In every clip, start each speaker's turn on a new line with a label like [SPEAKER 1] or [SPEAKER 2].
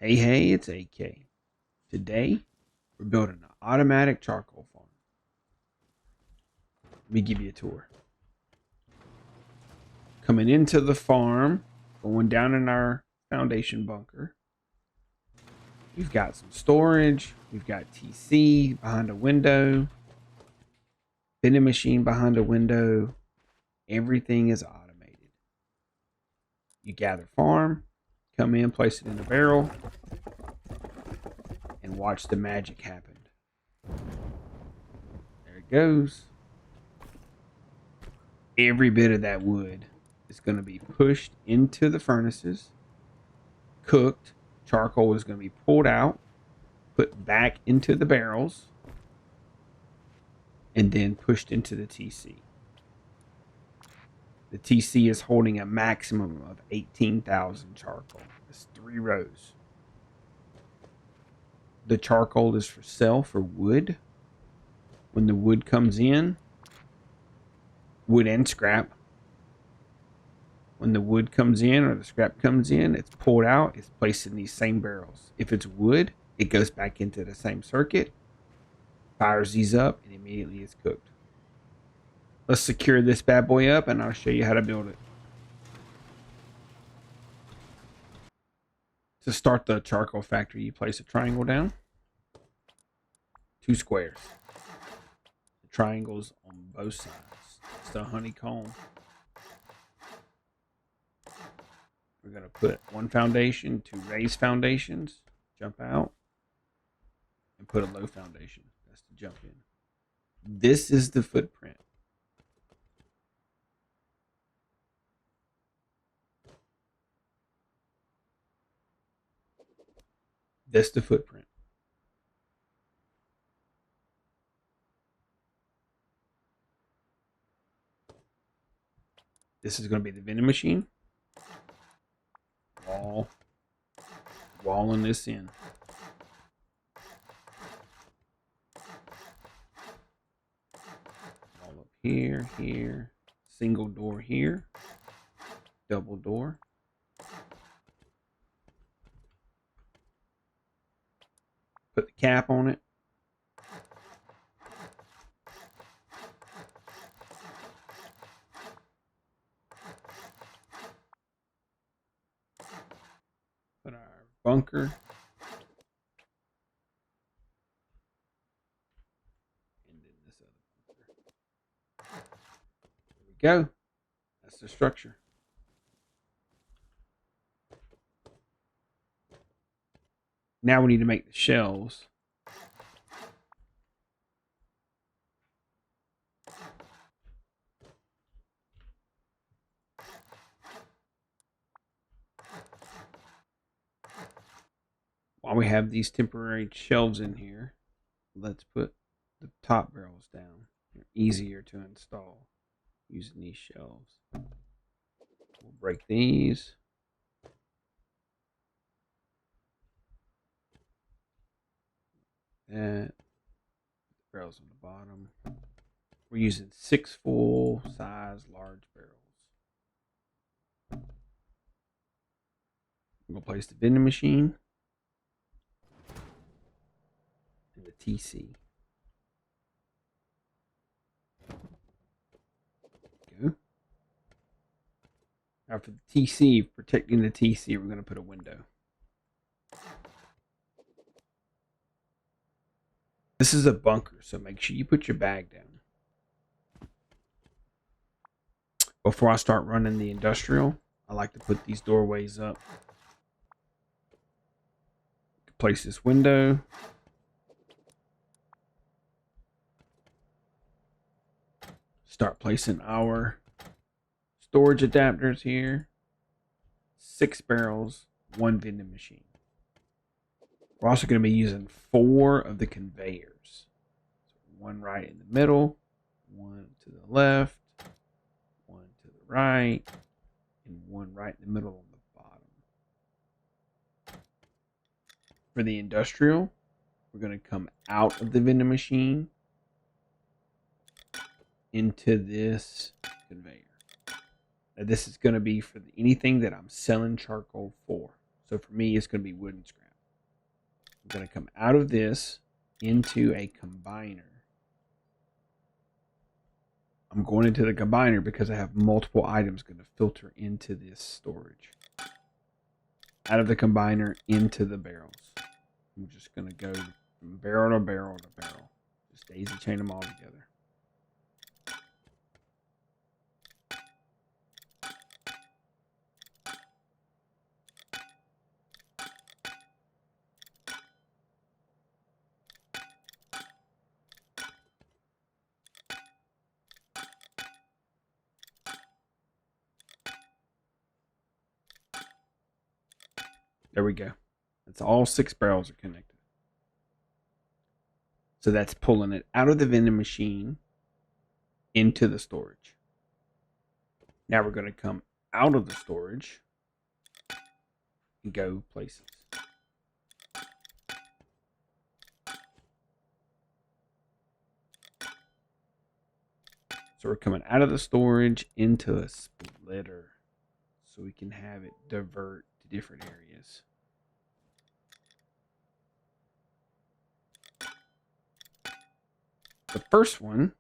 [SPEAKER 1] Hey, it's AK. Today, we're building an automatic charcoal farm. Let me give you a tour. Coming into the farm, going down in our foundation bunker. We've got some storage. We've got TC behind a window. Vending machine behind a window. Everything is automated. You gather farm, come in, place it in a barrel, and watch the magic happen. There it goes. Every bit of that wood is going to be pushed into the furnaces, cooked. Charcoal is going to be pulled out, put back into the barrels, and then pushed into the TC. The TC is holding a maximum of 18,000 charcoal. It's 3 rows. The charcoal is for sale for wood. When the wood comes in, wood and scrap. When the wood comes in or the scrap comes in, it's pulled out, it's placed in these same barrels. If it's wood, it goes back into the same circuit, fires these up, and immediately it's cooked. Let's secure this bad boy up and I'll show you how to build it. To start the charcoal factory, you place a triangle down, 2 squares. The triangles on both sides. It's the honeycomb. We're going to put 1 foundation, 2 raised foundations, jump out, and put a low foundation. That's to jump in. This is the footprint. That's the footprint. This is going to be the vending machine. Walling this in. Wall up here, here. Single door here. Double door. Put the cap on it. Put our bunker. And then this other bunker. There we go. That's the structure. Now we need to make the shelves. While we have these temporary shelves in here, let's put the top barrels down. They're easier to install using these shelves. We'll break these. That. Barrels on the bottom. We're using 6 full size large barrels. We're going to place the vending machine and the TC. Go. Now for the TC, protecting the TC, we're going to put a window. This is a bunker, so make sure you put your bag down. Before I start running the industrial, I like to put these doorways up. Place this window. Start placing our storage adapters here. 6 barrels, 1 vending machine. We're also going to be using 4 of the conveyors. So 1 right in the middle, 1 to the left, 1 to the right, and 1 right in the middle on the bottom. For the industrial, we're going to come out of the vending machine into this conveyor. Now this is going to be for anything that I'm selling charcoal for. So for me, it's going to be wood and scrap. We're going to come out of this into a combiner. I'm going into the combiner because I have multiple items going to filter into this storage. Out of the combiner into the barrels. I'm just going to go from barrel to barrel to barrel. Just daisy chain them all together. There we go. That's all 6 barrels are connected. So that's pulling it out of the vending machine into the storage. Now we're going to come out of the storage and go places. So we're coming out of the storage into a splitter so we can have it divert to different areas. The first one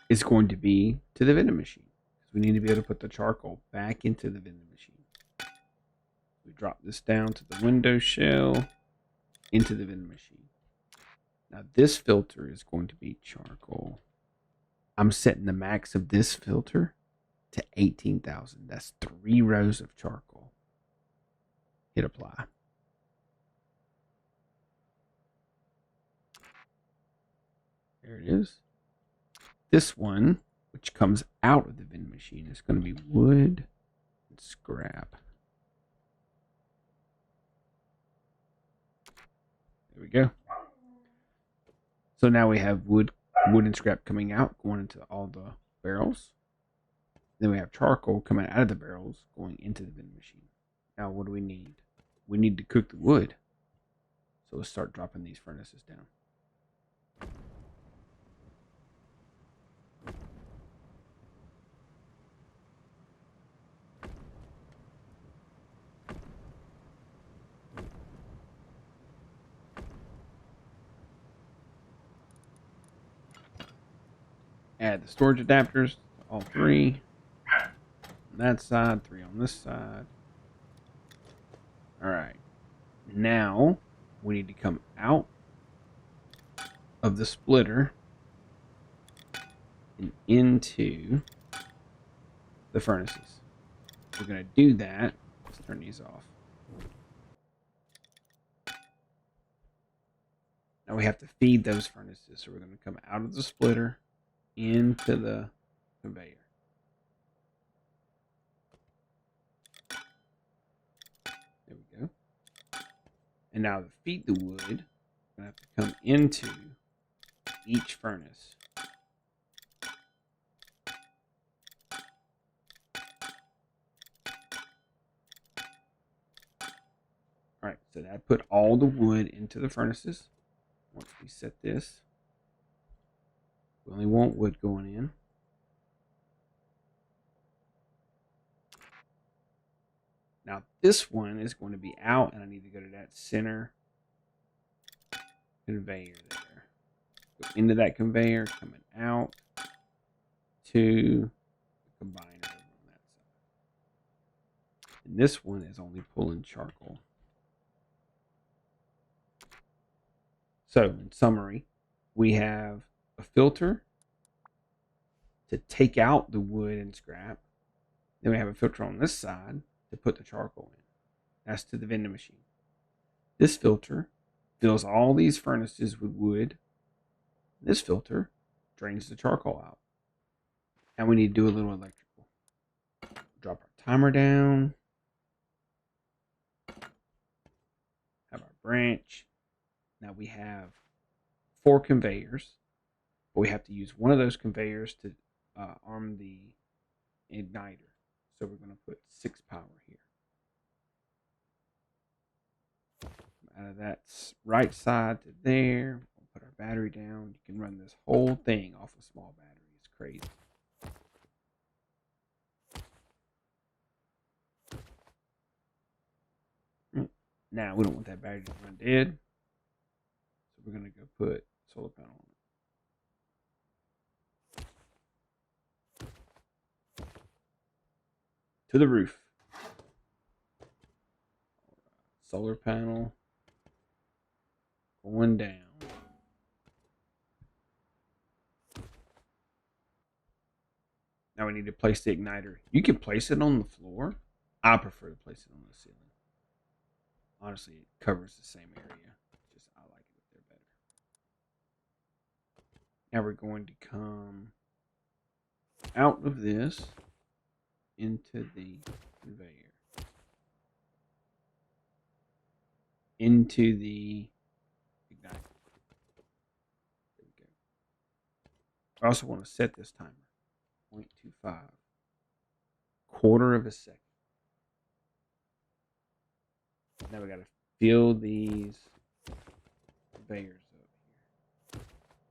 [SPEAKER 1] is going to be to the vending machine. We need to be able to put the charcoal back into the vending machine. We drop this down to the window shell into the vending machine. Now this filter is going to be charcoal. I'm setting the max of this filter to 18,000. That's 3 rows of charcoal. Hit apply. There it is. This one, which comes out of the vending machine, is going to be wood and scrap. There we go. So now we have wood and scrap coming out, going into all the barrels. Then we have charcoal coming out of the barrels, going into the vending machine. Now what do we need? We need to cook the wood. So let's start dropping these furnaces down. Add the storage adapters, all 3. On that side, 3 on this side. Alright. Now, we need to come out of the splitter and into the furnaces. We're going to do that. Let's turn these off. Now we have to feed those furnaces. So we're going to come out of the splitter into the conveyor. There we go. And now to feed the wood, we're going to have to come into each furnace. Alright, so that put all the wood into the furnaces. Once we set this, we only want wood going in. Now this one is going to be out, and I need to go to that center conveyor there. Go into that conveyor, coming out to the combiner on that side. And this one is only pulling charcoal. So in summary, we have a filter to take out the wood and scrap. Then we have a filter on this side to put the charcoal in. That's to the vending machine. This filter fills all these furnaces with wood. This filter drains the charcoal out. And we need to do a little electrical. Drop our timer down. Have our branch. Now we have 4 conveyors. But we have to use one of those conveyors to arm the igniter. So we're going to put 6 power here. Out of that right side to there. We'll put our battery down. You can run this whole thing off a small battery. It's crazy. Now we don't want that battery to run dead. we're going to go put solar panel on it. To the roof. Solar panel going down. Now we need to place the igniter. You can place it on the floor. I prefer to place it on the ceiling. Honestly, it covers the same area. Just I like it up there better. Now we're going to come out of this into the conveyor. Into the igniter. There we go. I also want to set this timer. 0.25. Quarter of a second. Now we got to fill these conveyors up here.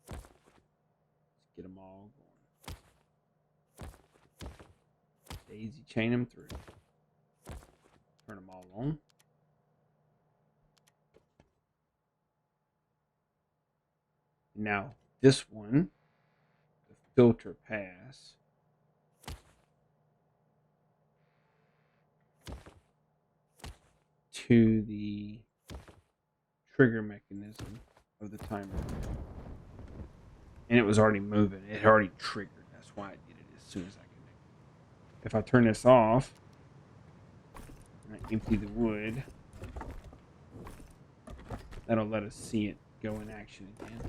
[SPEAKER 1] Let's get them all going. Daisy chain them through. Turn them all on. Now this one, the filter pass. To the trigger mechanism of the timer. And it was already moving. It had already triggered. That's why I did it as soon as I connected. If I turn this off, and I empty the wood, that'll let us see it go in action again.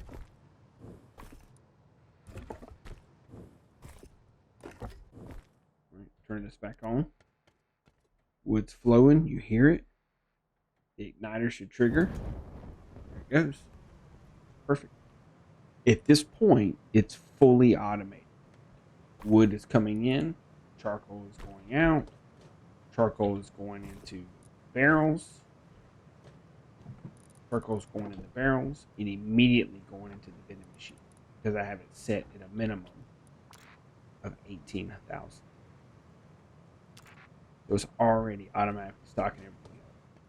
[SPEAKER 1] All right, turn this back on. Wood's flowing. You hear it. The igniter should trigger. There it goes. Perfect. At this point, it's fully automated. Wood is coming in. Charcoal is going out. Charcoal is going into barrels. Charcoal is going in the barrels and immediately going into the vending machine because I have it set at a minimum of 18,000. So it's already automatically stocking everything.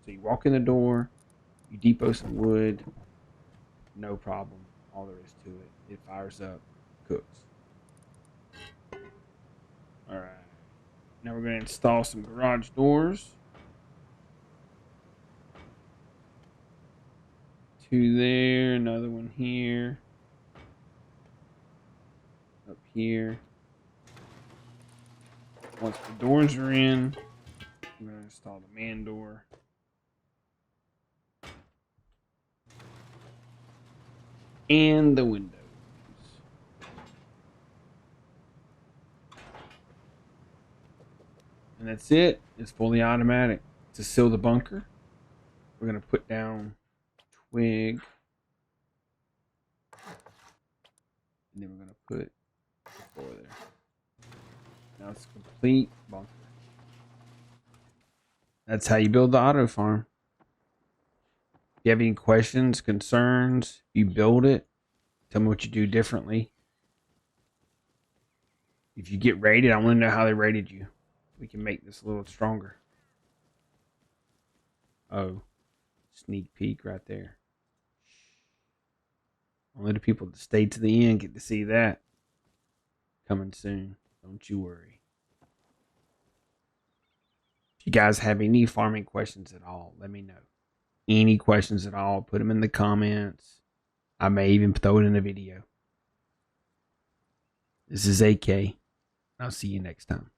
[SPEAKER 1] So you walk in the door, you depot some wood, no problem. All there is to it. It fires up, cooks. All right. Now we're going to install some garage doors. Two there, another one here. Up here. Once the doors are in, I'm going to install the man door. And the windows. And that's it. It's fully automatic. To seal the bunker, we're going to put down twig. And then we're going to put the floor there. Now it's a complete bunker. That's how you build the auto farm. If you have any questions, concerns, you build it. Tell me what you do differently. If you get rated, I want to know how they rated you. We can make this a little stronger. Oh, sneak peek right there. Only the people that stay to the end get to see that. Coming soon. Don't you worry. If you guys have any farming questions at all, let me know. Any questions at all, put them in the comments. I may even throw it in a video. This is AK. I'll see you next time.